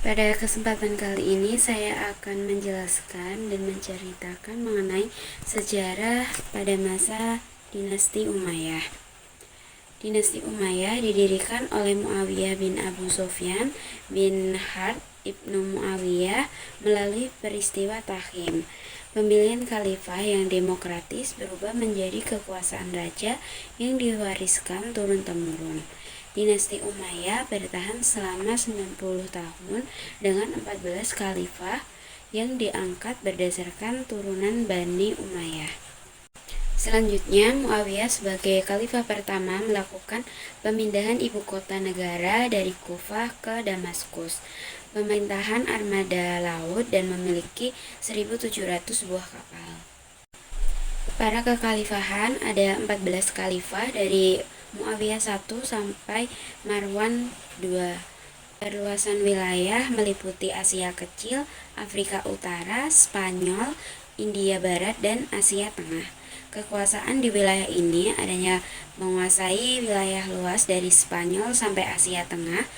Pada kesempatan kali ini saya akan menjelaskan dan menceritakan mengenai sejarah pada masa Dinasti Umayyah. Dinasti Umayyah didirikan oleh Muawiyah bin Abu Sufyan bin Harb ibnu Muawiyah melalui peristiwa Takhim. Pemilihan khalifah yang demokratis berubah menjadi kekuasaan raja yang diwariskan turun-temurun. Dinasti Umayyah bertahan selama 90 tahun dengan 14 khalifah yang diangkat berdasarkan turunan Bani Umayyah. Selanjutnya, Muawiyah sebagai khalifah pertama melakukan pemindahan ibu kota negara dari Kufah ke Damaskus, pemerintahan armada laut dan memiliki 1.700 buah kapal. Para kekhalifahan ada 14 khalifah dari Muawiyah 1 sampai Marwan 2. Perluasan wilayah meliputi Asia Kecil, Afrika Utara, Spanyol, India Barat, dan Asia Tengah. Kekuasaan di wilayah ini adanya menguasai wilayah luas dari Spanyol sampai Asia Tengah.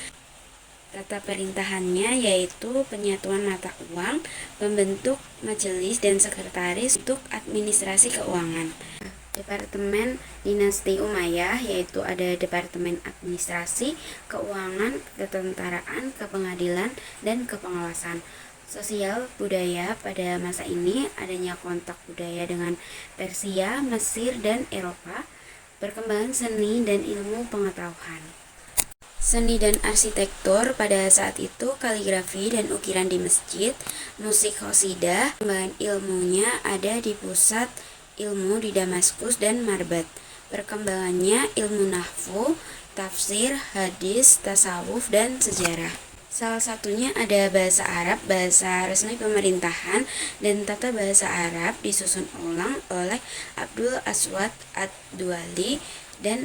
Tata perintahannya yaitu penyatuan mata uang, pembentuk majelis dan sekretaris untuk administrasi keuangan. Departemen Dinasti Umayyah yaitu ada Departemen Administrasi, Keuangan, Ketentaraan, Kepengadilan, dan Kepengawasan. Sosial budaya pada masa ini adanya kontak budaya dengan Persia, Mesir, dan Eropa, perkembangan seni dan ilmu pengetahuan. Seni dan arsitektur pada saat itu kaligrafi dan ukiran di masjid, musik qasidah, perkembangan ilmunya ada di pusat ilmu di Damaskus dan Marbat. Perkembangannya ilmu nahwu, tafsir, hadis, tasawuf, dan sejarah. Salah satunya ada bahasa Arab, bahasa resmi pemerintahan, dan tata bahasa Arab disusun ulang oleh Abdul Aswad ad-Duali dan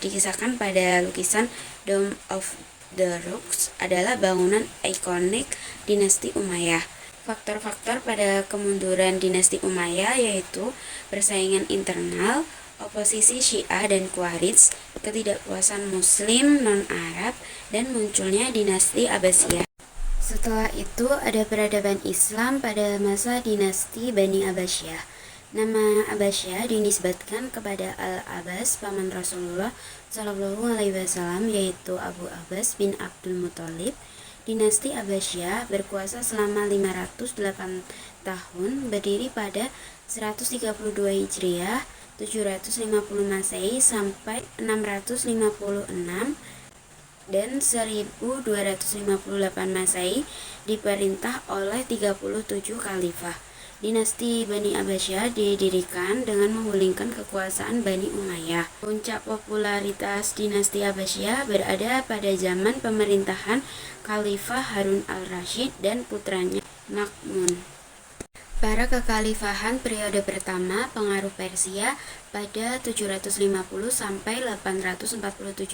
dikisahkan pada lukisan Dome of the Rocks adalah bangunan ikonik dinasti Umayyah. Faktor-faktor pada kemunduran dinasti Umayyah yaitu persaingan internal, oposisi Syiah dan Khawarij, ketidakpuasan Muslim non-Arab, dan munculnya dinasti Abbasiyah. Setelah itu ada peradaban Islam pada masa dinasti Bani Abbasiyah. Nama Abbasiyah dinisbatkan kepada Al-Abbas, paman Rasulullah Shallallahu Alaihi Wasallam, yaitu Abu Abbas bin Abdul Muthalib. Dinasti Abbasiyah berkuasa selama 508 tahun, berdiri pada 132 Hijriah, 750 Masehi sampai 656 dan 1258 Masehi, diperintah oleh 37 khalifah. Dinasti Bani Abbasiyah didirikan dengan menggulingkan kekuasaan Bani Umayyah. Puncak popularitas dinasti Abbasiyah berada pada zaman pemerintahan Khalifah Harun al-Rasyid dan putranya Ma'mun. Para kekhalifahan periode pertama pengaruh Persia pada 750 sampai 847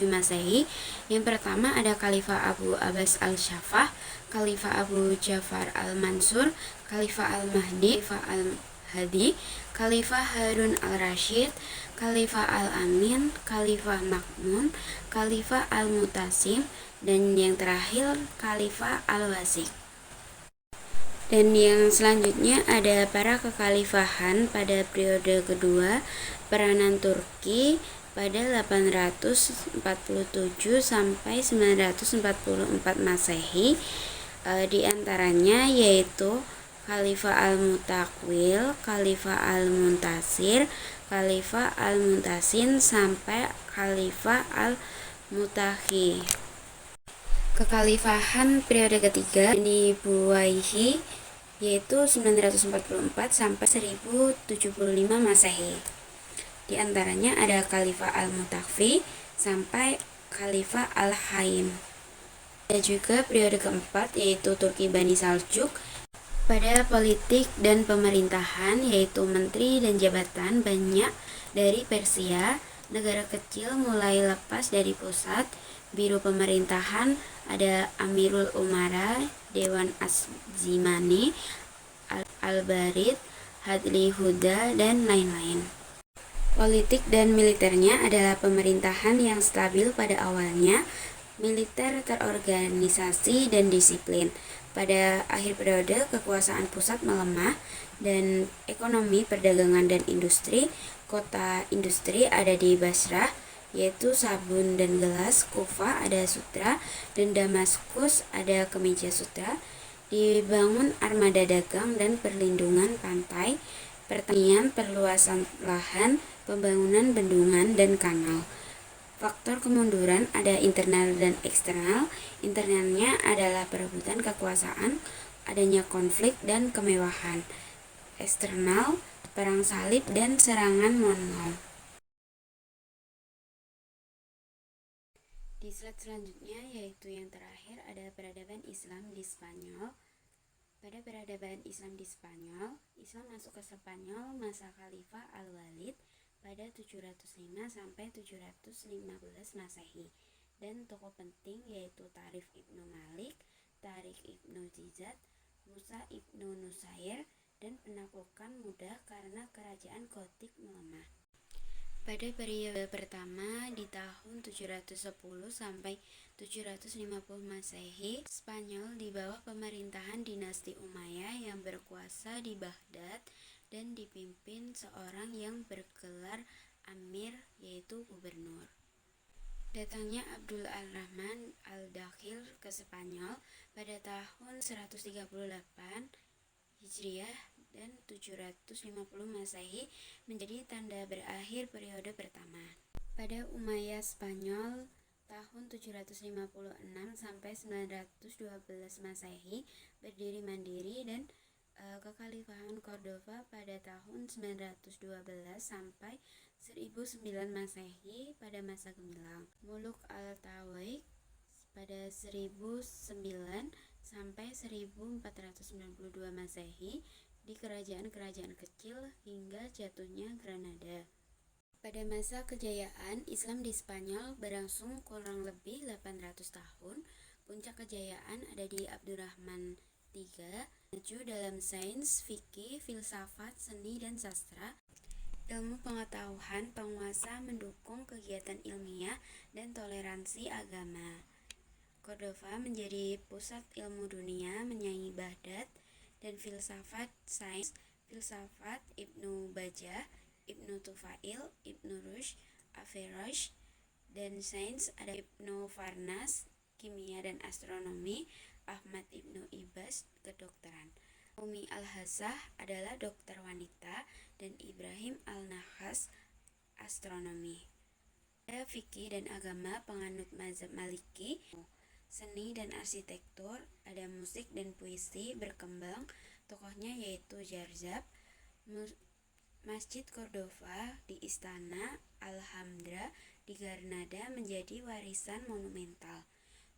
Masehi. Yang pertama ada Khalifah Abu Abbas al-Shaffah, Khalifah Abu Ja'far al-Mansur, Khalifah al-Mahdi, Khalifah al-Hadi, Khalifah Harun al-Rasyid, Khalifah al-Amin, Khalifah Ma'mun, Khalifah al-Mutasim, dan yang terakhir Khalifah al-Wasiq. Dan yang selanjutnya ada para kekhalifahan pada periode kedua, peranan Turki pada 847 sampai 944 Masehi. Di antaranya yaitu Khalifah al-Mutakwil, Khalifah al-Muntasir, Khalifah al-Muntasin sampai Khalifah al-Mutahi. Kekhalifahan periode ketiga di Buwaihi yaitu 944 sampai 1075 Masehi. Di antaranya ada Khalifah al-Mutakfi sampai Khalifah al-Haim. Ada juga periode keempat yaitu Turki Bani Saljuk. Pada politik dan pemerintahan yaitu menteri dan jabatan banyak dari Persia. Negara kecil mulai lepas dari pusat. Biro pemerintahan ada Amirul Umara, Dewan Az-Zimani, Al-Barid, Hadli Huda, dan lain-lain. Politik dan militernya adalah pemerintahan yang stabil pada awalnya. Militer terorganisasi dan disiplin. Pada akhir periode, kekuasaan pusat melemah dan ekonomi, perdagangan, dan industri. Kota industri ada di Basrah, yaitu sabun dan gelas. Kufah ada sutra, dan Damaskus ada kemeja sutra. Dibangun armada dagang dan perlindungan pantai, pertanian, perluasan lahan, pembangunan bendungan dan kanal. Faktor kemunduran ada internal dan eksternal. Internalnya adalah perebutan kekuasaan, adanya konflik dan kemewahan. Eksternal, perang salib dan serangan Mongol. Di slide selanjutnya, yaitu yang terakhir, ada peradaban Islam di Spanyol. Pada peradaban Islam di Spanyol, Islam masuk ke Spanyol masa Khalifah Al-Walid pada 705 sampai 715 Masehi, dan tokoh penting yaitu Tarif Ibnu Malik, Tarik Ibnu Ziyad, Musa Ibnu Nusair, dan penaklukan mudah karena kerajaan Gotik melemah. Pada periode pertama di tahun 710 sampai 750 Masehi, Spanyol di bawah pemerintahan dinasti Umayyah yang berkuasa di Baghdad dan dipimpin seorang yang bergelar Amir, yaitu gubernur. Datangnya Abdul Ar-Rahman Al-Dakhil ke Spanyol pada tahun 138 Hijriah dan 750 Masehi menjadi tanda berakhir periode pertama. Pada Umayyah Spanyol tahun 756 sampai 912 Masehi berdiri mandiri, dan kekhalifahan Cordova pada tahun 912 sampai 1009 Masehi pada masa gemilang. Muluk Al-Tawaik pada 1009 sampai 1492 Masehi di kerajaan-kerajaan kecil hingga jatuhnya Granada. Pada masa kejayaan Islam di Spanyol berlangsung kurang lebih 800 tahun. Puncak kejayaan ada di Abdurrahman III, maju dalam sains, fikih, filsafat, seni, dan sastra. Ilmu pengetahuan penguasa mendukung kegiatan ilmiah dan toleransi agama. Cordova menjadi pusat ilmu dunia menyaingi Baghdad, dan filsafat, sains, filsafat Ibnu Bajjah, Ibnu Tufail, Ibnu Rushd, Averroes, dan sains ada Ibnu Farnas, kimia dan astronomi, Ahmad Ibnu Ibas, kedokteran. Umi Al-Hassah adalah dokter wanita, dan Ibrahim Al-Nakhas, astronomi. Ada fikih dan agama penganut mazhab Maliki. Seni dan arsitektur, ada musik dan puisi berkembang, tokohnya yaitu Jarzab. Masjid Cordova di Istana Alhambra di Granada menjadi warisan monumental.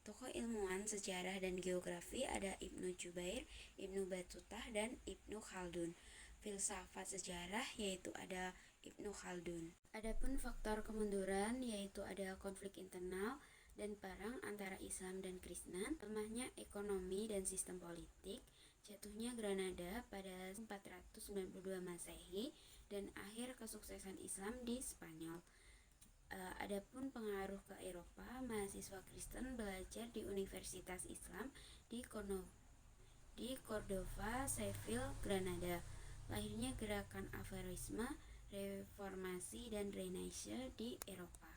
Tokoh ilmuwan sejarah dan geografi ada Ibnu Jubair, Ibnu Batutah, dan Ibnu Khaldun. Filsafat sejarah yaitu ada Ibnu Khaldun. Adapun faktor kemunduran yaitu ada konflik internal dan perang antara Islam dan Kristen, lemahnya ekonomi dan sistem politik, jatuhnya Granada pada 492 Masehi, dan akhir kesuksesan Islam di Spanyol. Adapun pengaruh ke Eropa, mahasiswa Kristen belajar di Universitas Islam di Cordova, Seville, Granada. Lahirnya gerakan Averroisme, reformasi, dan Renaissance di Eropa.